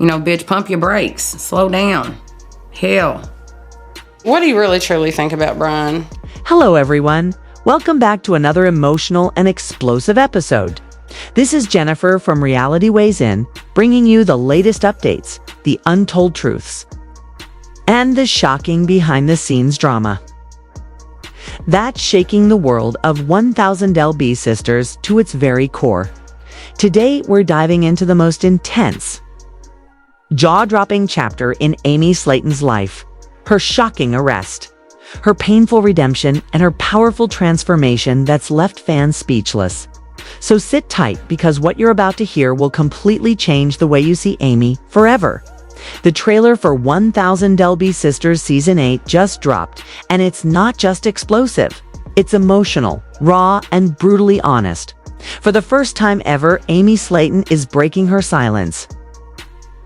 Bitch, pump your brakes. Slow down. Hell. What do you really truly think about Brian? Hello, everyone. Welcome back to another emotional and explosive episode. This is Jennifer from Reality Weighs In, bringing you the latest updates, the untold truths, and the shocking behind-the-scenes drama that's shaking the world of 1000 LB sisters to its very core. Today, we're diving into the most intense, jaw-dropping chapter in Amy Slaton's life, her shocking arrest, her painful redemption, and her powerful transformation that's left fans speechless. So sit tight, because what you're about to hear will completely change the way you see Amy forever. The trailer for 1000 LB Sisters Season 8 just dropped, and it's not just explosive. It's emotional, raw, and brutally honest. For the first time ever, Amy Slaton is breaking her silence,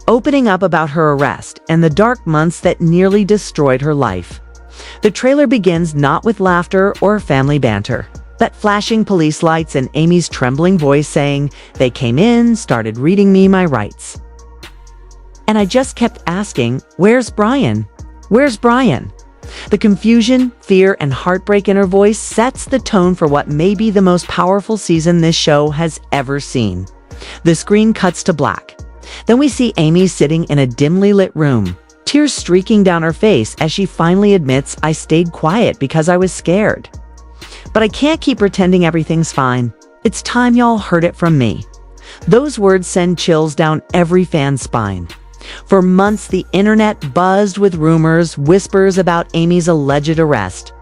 opening up about her arrest and the dark months that nearly destroyed her life. The trailer begins not with laughter or family banter, but flashing police lights and Amy's trembling voice saying, "They came in, started reading me my rights. And I just kept asking, where's Brian? Where's Brian?" The confusion, fear, and heartbreak in her voice sets the tone for what may be the most powerful season this show has ever seen. The screen cuts to black. Then we see Amy sitting in a dimly lit room, tears streaking down her face as she finally admits, "I stayed quiet because I was scared. But I can't keep pretending everything's fine. It's time y'all heard it from me." Those words send chills down every fan's spine. For months, the internet buzzed with rumors, whispers about Amy's alleged arrest,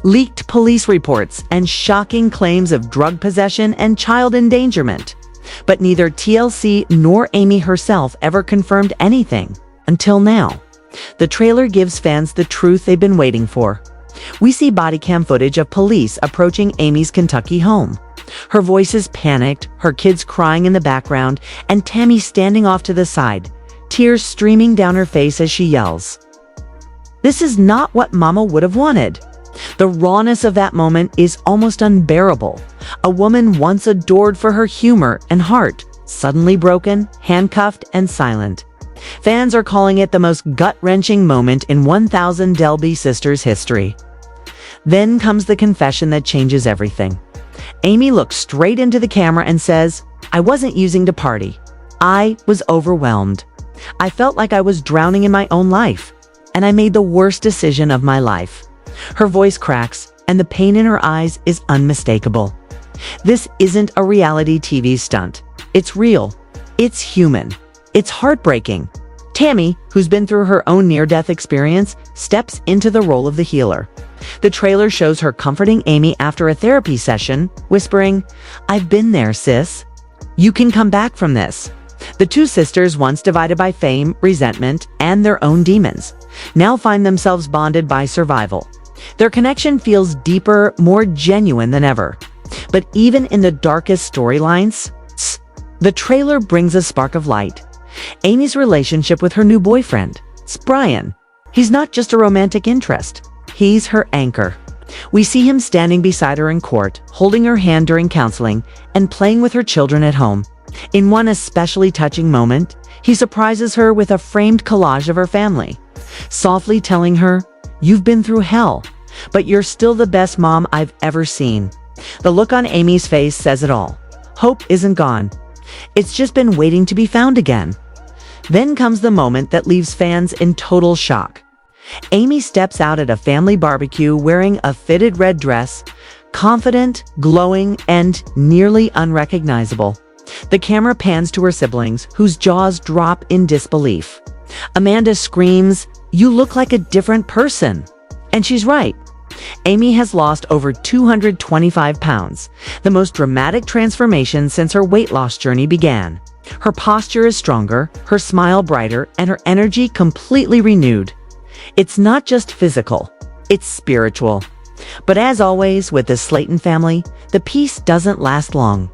leaked police reports, and shocking claims of drug possession and child endangerment. But neither TLC nor Amy herself ever confirmed anything, until now. The trailer gives fans the truth they've been waiting for. We see body cam footage of police approaching Amy's Kentucky home. Her voice is panicked, her kids crying in the background, and Tammy standing off to the side, tears streaming down her face as she yells. This is not what Mama would have wanted. The rawness of that moment is almost unbearable. A woman once adored for her humor and heart, suddenly broken, handcuffed, and silent. Fans are calling it the most gut-wrenching moment in 1000 LB Sisters history. Then comes the confession that changes everything. Amy looks straight into the camera and says, "I wasn't using to party. I was overwhelmed. I felt like I was drowning in my own life, and I made the worst decision of my life." Her voice cracks, and the pain in her eyes is unmistakable. This isn't a reality TV stunt. It's real. It's human. It's heartbreaking. Tammy, who's been through her own near-death experience, steps into the role of the healer. The trailer shows her comforting Amy after a therapy session, whispering, "I've been there, sis. You can come back from this." The two sisters, once divided by fame, resentment, and their own demons, now find themselves bonded by survival. Their connection feels deeper, more genuine than ever. But even in the darkest storylines, the trailer brings a spark of light. Amy's relationship with her new boyfriend, Brian. He's not just a romantic interest. He's her anchor. We see him standing beside her in court, holding her hand during counseling, and playing with her children at home. In one especially touching moment, he surprises her with a framed collage of her family, softly telling her, "You've been through hell, but you're still the best mom I've ever seen." The look on Amy's face says it all. Hope isn't gone. It's just been waiting to be found again. Then comes the moment that leaves fans in total shock. Amy steps out at a family barbecue wearing a fitted red dress, confident, glowing, and nearly unrecognizable. The camera pans to her siblings, whose jaws drop in disbelief. Amanda screams, "You look like a different person." And she's right. Amy has lost over 225 pounds, the most dramatic transformation since her weight loss journey began. Her posture is stronger, her smile brighter, and her energy completely renewed. It's not just physical, it's spiritual. But as always with the Slaton family, the peace doesn't last long.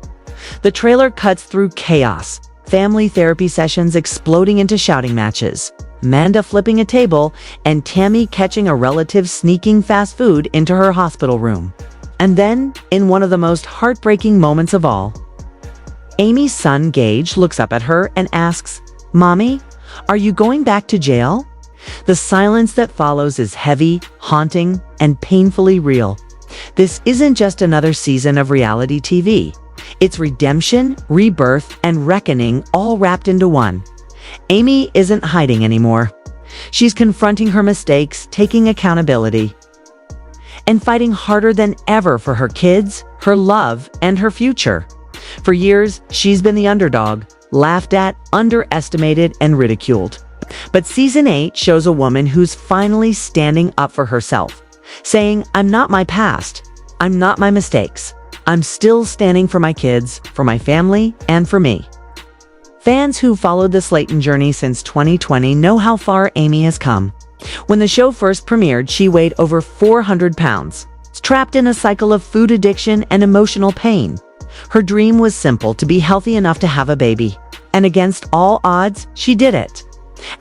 The trailer cuts through chaos, family therapy sessions exploding into shouting matches, Amanda flipping a table, and Tammy catching a relative sneaking fast food into her hospital room. And then, in one of the most heartbreaking moments of all, Amy's son Gage looks up at her and asks, "Mommy, are you going back to jail?" The silence that follows is heavy, haunting, and painfully real. This isn't just another season of reality TV. It's redemption, rebirth, and reckoning all wrapped into one. Amy isn't hiding anymore. She's confronting her mistakes, taking accountability, and fighting harder than ever for her kids, her love, and her future. For years, she's been the underdog, laughed at, underestimated, and ridiculed. But season 8 shows a woman who's finally standing up for herself, saying, "I'm not my past. I'm not my mistakes. I'm still standing for my kids, for my family, and for me." Fans who followed the Slaton journey since 2020 know how far Amy has come. When the show first premiered, she weighed over 400 pounds, trapped in a cycle of food addiction and emotional pain. Her dream was simple: to be healthy enough to have a baby. And against all odds, she did it.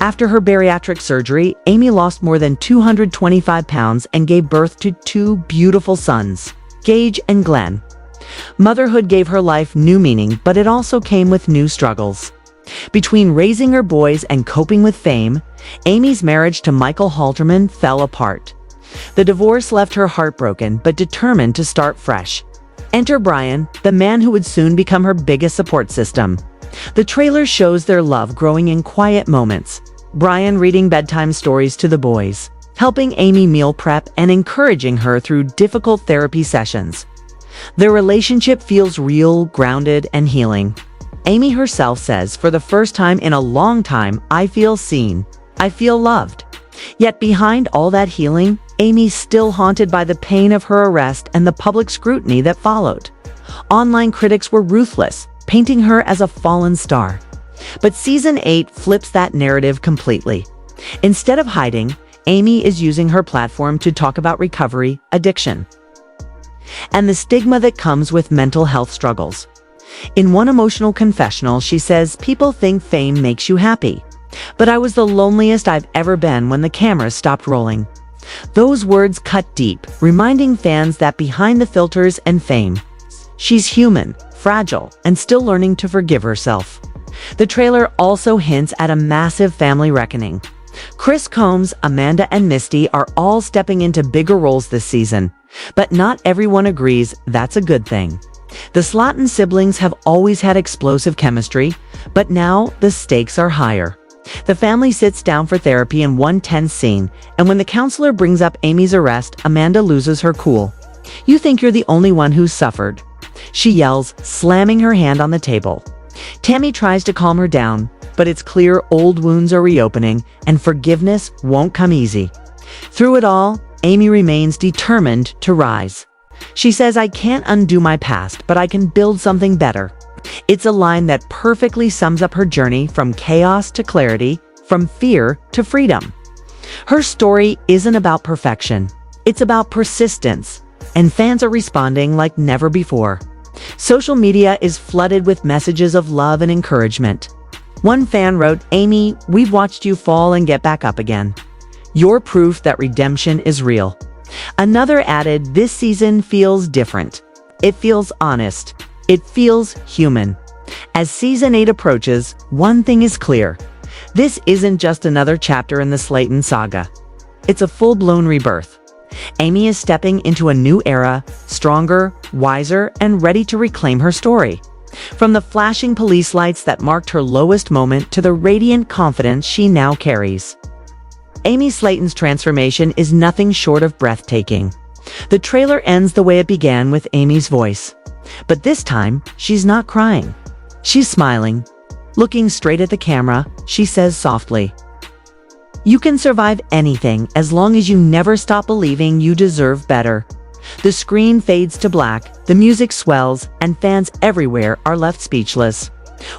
After her bariatric surgery, Amy lost more than 225 pounds and gave birth to 2 beautiful sons, Gage and Glenn. Motherhood gave her life new meaning, but it also came with new struggles. Between raising her boys and coping with fame, Amy's marriage to Michael Halterman fell apart. The divorce left her heartbroken, but determined to start fresh. Enter Brian, the man who would soon become her biggest support system. The trailer shows their love growing in quiet moments. Brian reading bedtime stories to the boys, helping Amy meal prep, and encouraging her through difficult therapy sessions. Their relationship feels real, grounded, and healing. Amy herself says, "For the first time in a long time, I feel seen. I feel loved." Yet behind all that healing, Amy's still haunted by the pain of her arrest and the public scrutiny that followed. Online critics were ruthless, painting her as a fallen star. But season 8 flips that narrative completely. Instead of hiding, Amy is using her platform to talk about recovery, addiction, and the stigma that comes with mental health struggles. In one emotional confessional, she says, "People think fame makes you happy, but I was the loneliest I've ever been when the cameras stopped rolling." Those words cut deep, reminding fans that behind the filters and fame, she's human, fragile, and still learning to forgive herself. The trailer also hints at a massive family reckoning. Chris Combs, Amanda, and Misty are all stepping into bigger roles this season, but not everyone agrees that's a good thing. The Slaton siblings have always had explosive chemistry, but now the stakes are higher. The family sits down for therapy in one tense scene, and when the counselor brings up Amy's arrest, Amanda loses her cool. "You think you're the only one who's suffered," she yells, slamming her hand on the table. Tammy tries to calm her down, but it's clear old wounds are reopening, and forgiveness won't come easy. Through it all, Amy remains determined to rise. She says, "I can't undo my past, but I can build something better." It's a line that perfectly sums up her journey from chaos to clarity, from fear to freedom. Her story isn't about perfection. It's about persistence, and fans are responding like never before. Social media is flooded with messages of love and encouragement. One fan wrote, "Amy, we've watched you fall and get back up again. You're proof that redemption is real." Another added, "This season feels different. It feels honest. It feels human." As season 8 approaches, one thing is clear. This isn't just another chapter in the Slaton saga. It's a full-blown rebirth. Amy is stepping into a new era, stronger, wiser, and ready to reclaim her story. From the flashing police lights that marked her lowest moment to the radiant confidence she now carries, Amy Slaton's transformation is nothing short of breathtaking. The trailer ends the way it began, with Amy's voice. But this time, she's not crying. She's smiling. Looking straight at the camera, she says softly, "You can survive anything as long as you never stop believing you deserve better." The screen fades to black, the music swells, and fans everywhere are left speechless.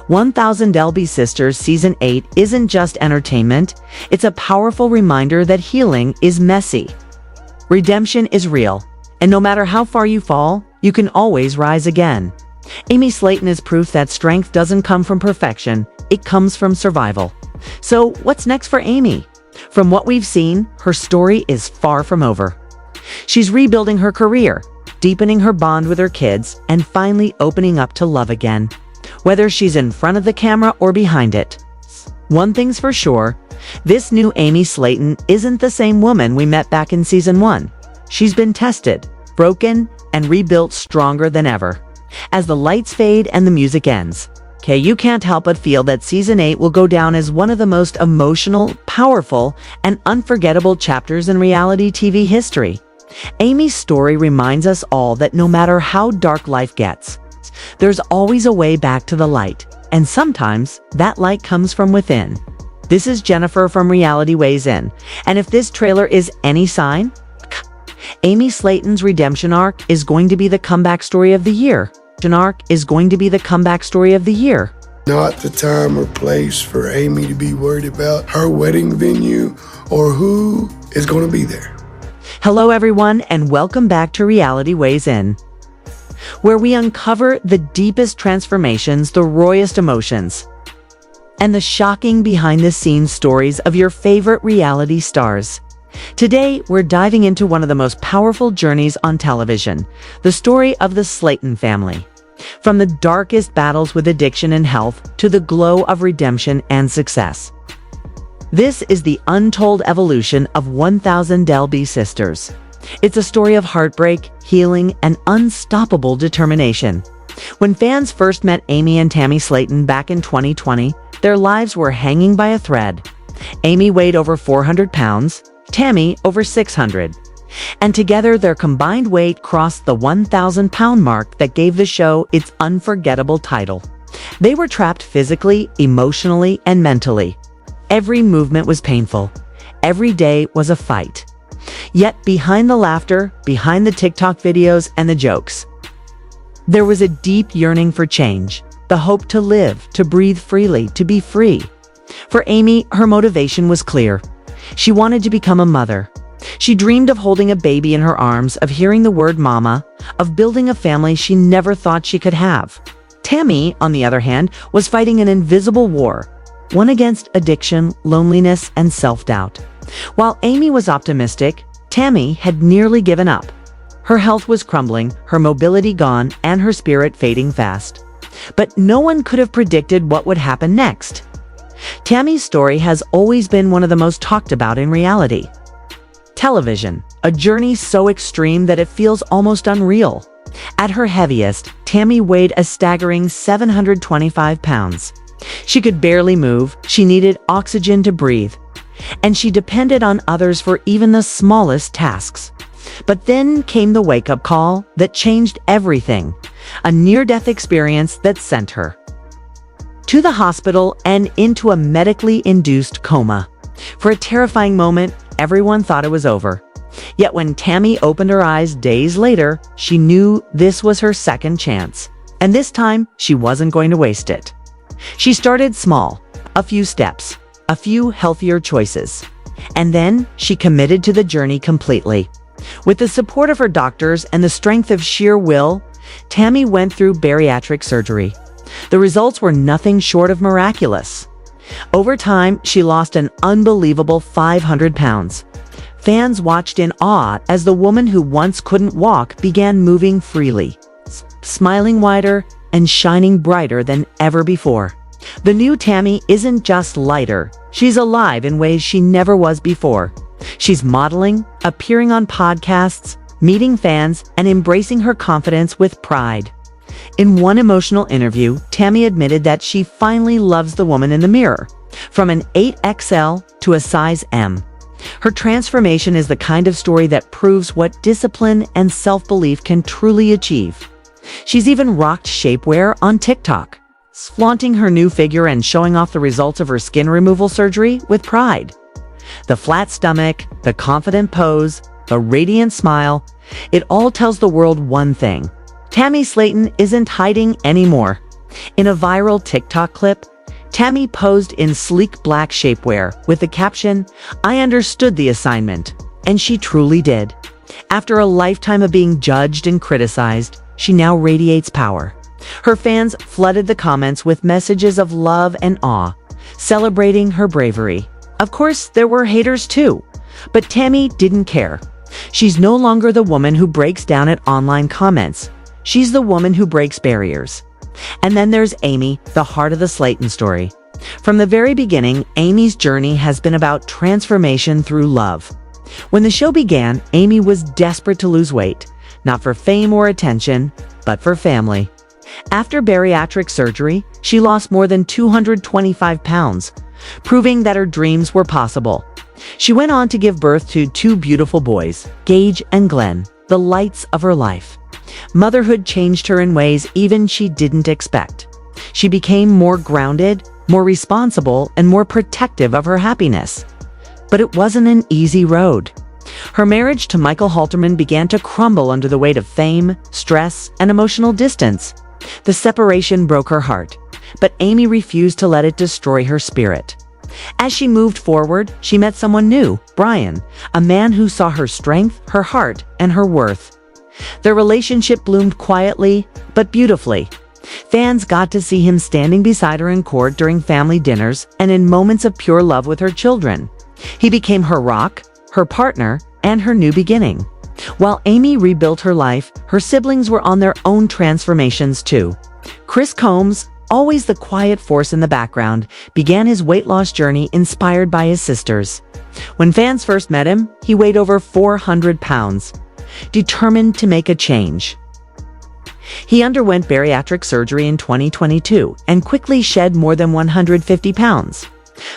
1000 Delby Sisters Season 8 isn't just entertainment, it's a powerful reminder that healing is messy. Redemption is real, and no matter how far you fall, you can always rise again. Amy Slaton is proof that strength doesn't come from perfection, it comes from survival. So what's next for Amy? From what we've seen, her story is far from over. She's rebuilding her career, deepening her bond with her kids, and finally opening up to love again. Whether she's in front of the camera or behind it, One thing's for sure, this new Amy Slaton isn't the same woman we met back in season 1. She's been tested, broken, and rebuilt stronger than ever. As the lights fade and the music ends, you can't help but feel that season 8 will go down as one of the most emotional, powerful, and unforgettable chapters in reality TV history. Amy's story reminds us all that no matter how dark life gets, there's always a way back to the light, and sometimes that light comes from within. This is Jennifer from Reality Weighs In, and if this trailer is any sign, Amy Slaton's redemption arc is going to be the comeback story of the year. Not the time or place for Amy to be worried about her wedding venue or who is going to be there. Hello everyone, and welcome back to Reality Weighs In, where we uncover the deepest transformations, the rawest emotions, and the shocking behind-the-scenes stories of your favorite reality stars. Today, we're diving into one of the most powerful journeys on television, the story of the Slaton family. From the darkest battles with addiction and health to the glow of redemption and success. This is the untold evolution of 1000 Delby sisters. It's a story of heartbreak, healing, and unstoppable determination. When fans first met Amy and Tammy Slaton back in 2020, their lives were hanging by a thread. Amy weighed over 400 pounds, Tammy over 600. And together their combined weight crossed the 1,000-pound mark that gave the show its unforgettable title. They were trapped physically, emotionally, and mentally. Every movement was painful. Every day was a fight. Yet behind the laughter, behind the TikTok videos and the jokes, there was a deep yearning for change, the hope to live, to breathe freely, to be free. For Amy, her motivation was clear. She wanted to become a mother. She dreamed of holding a baby in her arms, of hearing the word mama, of building a family she never thought she could have. Tammy, on the other hand, was fighting an invisible war, one against addiction, loneliness, and self-doubt. While Amy was optimistic, Tammy had nearly given up. Her health was crumbling, her mobility gone, and her spirit fading fast. But no one could have predicted what would happen next. Tammy's story has always been one of the most talked about in reality television, a journey so extreme that it feels almost unreal. At her heaviest, Tammy weighed a staggering 725 pounds. She could barely move, she needed oxygen to breathe, and she depended on others for even the smallest tasks. But then came the wake-up call that changed everything, a near-death experience that sent her to the hospital and into a medically induced coma. For a terrifying moment, everyone thought it was over. Yet when Tammy opened her eyes days later, she knew this was her second chance. And this time, she wasn't going to waste it. She started small, a few steps, a few healthier choices. And then she committed to the journey completely. With the support of her doctors and the strength of sheer will, Tammy went through bariatric surgery. The results were nothing short of miraculous. Over time, she lost an unbelievable 500 pounds. Fans watched in awe as the woman who once couldn't walk began moving freely, smiling wider and shining brighter than ever before. The new Tammy isn't just lighter, she's alive in ways she never was before. She's modeling, appearing on podcasts, meeting fans, and embracing her confidence with pride. In one emotional interview, Tammy admitted that she finally loves the woman in the mirror, from an 8XL to a size M. Her transformation is the kind of story that proves what discipline and self-belief can truly achieve. She's even rocked shapewear on TikTok, flaunting her new figure and showing off the results of her skin removal surgery with pride. The flat stomach, the confident pose, the radiant smile, it all tells the world one thing. Tammy Slaton isn't hiding anymore. In a viral TikTok clip, Tammy posed in sleek black shapewear with the caption, "I understood the assignment," and she truly did. After a lifetime of being judged and criticized, she now radiates power. Her fans flooded the comments with messages of love and awe, celebrating her bravery. Of course, there were haters too, but Tammy didn't care. She's no longer the woman who breaks down at online comments. She's the woman who breaks barriers. And then there's Amy, the heart of the Slaton story. From the very beginning, Amy's journey has been about transformation through love. When the show began, Amy was desperate to lose weight, not for fame or attention, but for family. After bariatric surgery, she lost more than 225 pounds, proving that her dreams were possible. She went on to give birth to two beautiful boys, Gage and Glenn, the lights of her life. Motherhood changed her in ways even she didn't expect. She became more grounded, more responsible, and more protective of her happiness. But it wasn't an easy road. Her marriage to Michael Halterman began to crumble under the weight of fame, stress, and emotional distance. The separation broke her heart, but Amy refused to let it destroy her spirit. As she moved forward, she met someone new, Brian, a man who saw her strength, her heart, and her worth. Their relationship bloomed quietly, but beautifully. Fans got to see him standing beside her in court during family dinners and in moments of pure love with her children. He became her rock, her partner, and her new beginning. While Amy rebuilt her life, her siblings were on their own transformations too. Chris Combs, always the quiet force in the background, began his weight loss journey inspired by his sisters. When fans first met him, he weighed over 400 pounds, determined to make a change. He underwent bariatric surgery in 2022 and quickly shed more than 150 pounds.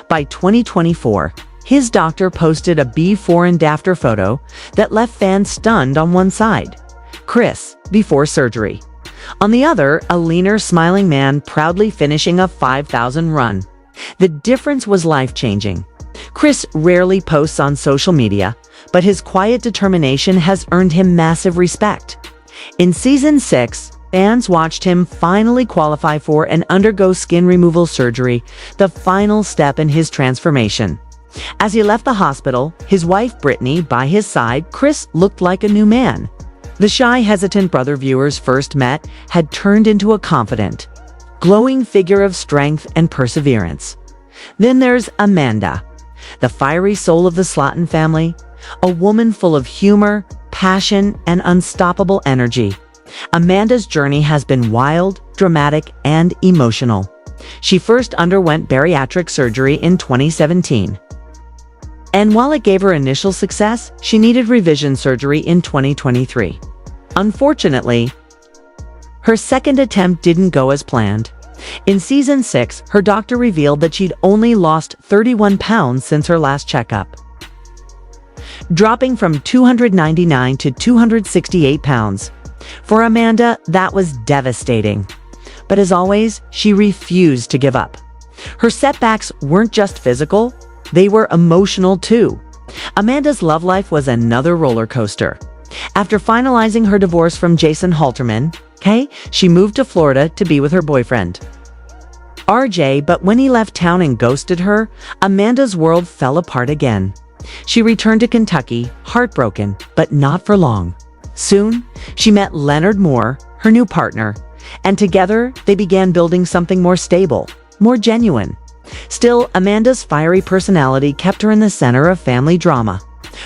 By 2024, his doctor posted a before and after photo that left fans stunned on one side, Chris, before surgery. On the other, a leaner, smiling man proudly finishing a 5,000 run. The difference was life-changing. Chris rarely posts on social media, but his quiet determination has earned him massive respect. In season 6, fans watched him finally qualify for and undergo skin removal surgery, the final step in his transformation. As he left the hospital, his wife Brittany by his side, Chris looked like a new man. The shy, hesitant brother viewers first met had turned into a confident, glowing figure of strength and perseverance. Then there's Amanda, the fiery soul of the Slaton family, a woman full of humor, passion, and unstoppable energy. Amanda's journey has been wild, dramatic, and emotional. She first underwent bariatric surgery in 2017. And while it gave her initial success, she needed revision surgery in 2023. Unfortunately, her second attempt didn't go as planned. In season 6, her doctor revealed that she'd only lost 31 pounds since her last checkup, dropping from 299 to 268 pounds. For Amanda, that was devastating. But as always, she refused to give up. Her setbacks weren't just physical, they were emotional too. Amanda's love life was another roller coaster. After finalizing her divorce from Jason Halterman, she moved to Florida to be with her boyfriend, RJ, but when he left town and ghosted her, Amanda's world fell apart again. She returned to Kentucky, heartbroken, but not for long. Soon, she met Leonard Moore, her new partner, and together they began building something more stable, more genuine. Still, Amanda's fiery personality kept her in the center of family drama.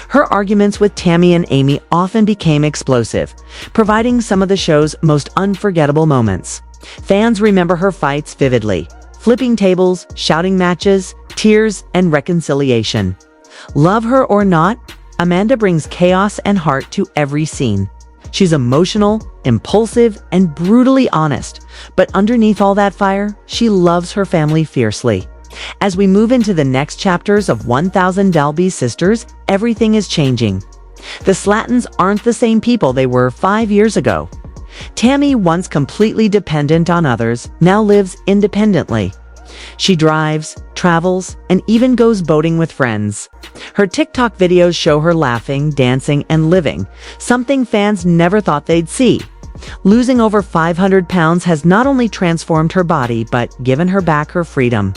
Her arguments with Tammy and Amy often became explosive, providing some of the show's most unforgettable moments. Fans remember her fights vividly, flipping tables, shouting matches, tears, and reconciliation. Love her or not, Amanda brings chaos and heart to every scene. She's emotional, impulsive, and brutally honest, but underneath all that fire, she loves her family fiercely. As we move into the next chapters of 1000 Dalby Sisters, everything is changing. The Slatons aren't the same people they were 5 years ago. Tammy, once completely dependent on others, now lives independently. She drives, travels, and even goes boating with friends. Her TikTok videos show her laughing, dancing, and living, something fans never thought they'd see. Losing over 500 pounds has not only transformed her body, but given her back her freedom.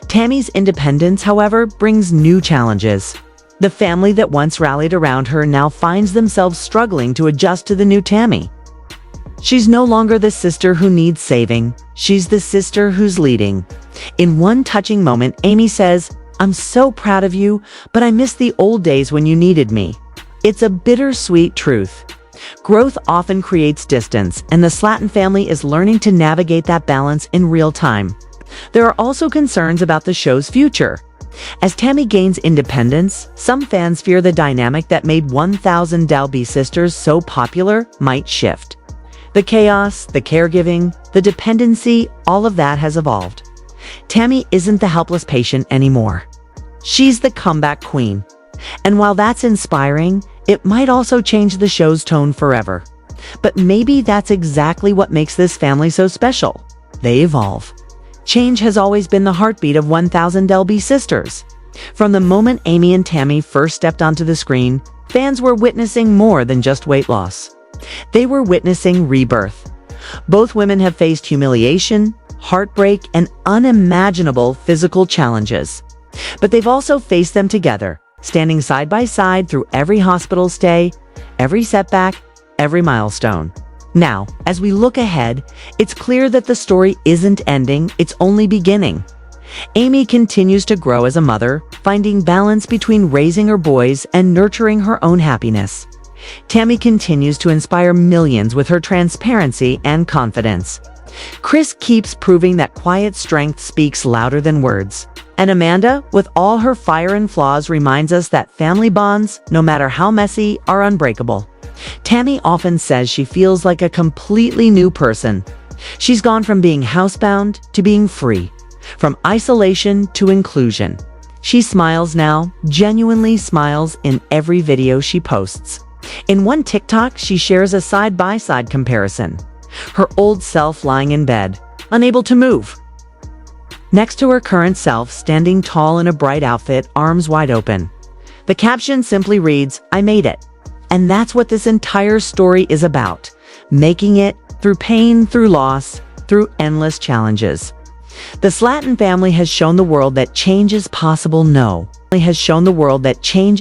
Tammy's independence, however, brings new challenges. The family that once rallied around her now finds themselves struggling to adjust to the new Tammy. She's no longer the sister who needs saving. She's the sister who's leading. In one touching moment, Amy says, "I'm so proud of you, but I miss the old days when you needed me." It's a bittersweet truth. Growth often creates distance, and the Slaton family is learning to navigate that balance in real time. There are also concerns about the show's future. As Tammy gains independence, some fans fear the dynamic that made 1000 Dalby Sisters so popular might shift. The chaos, the caregiving, the dependency, all of that has evolved. Tammy isn't the helpless patient anymore. She's the comeback queen. And while that's inspiring, it might also change the show's tone forever. But maybe that's exactly what makes this family so special. They evolve. Change has always been the heartbeat of 1000 Dalby Sisters. From the moment Amy and Tammy first stepped onto the screen, fans were witnessing more than just weight loss. They were witnessing rebirth. Both women have faced humiliation, heartbreak, and unimaginable physical challenges. But they've also faced them together, standing side by side through every hospital stay, every setback, every milestone. Now, as we look ahead, it's clear that the story isn't ending, it's only beginning. Amy continues to grow as a mother, finding balance between raising her boys and nurturing her own happiness. Tammy continues to inspire millions with her transparency and confidence. Chris keeps proving that quiet strength speaks louder than words. And Amanda, with all her fire and flaws, reminds us that family bonds, no matter how messy, are unbreakable. Tammy often says she feels like a completely new person. She's gone from being housebound to being free, from isolation to inclusion. She smiles now, genuinely smiles in every video she posts. In one TikTok, she shares a side-by-side comparison. Her old self lying in bed, unable to move, next to her current self standing tall in a bright outfit, arms wide open. The caption simply reads, "I made it." And that's what this entire story is about. Making it through pain, through loss, through endless challenges. The Slaton family has shown the world that change is possible. Has shown the world that change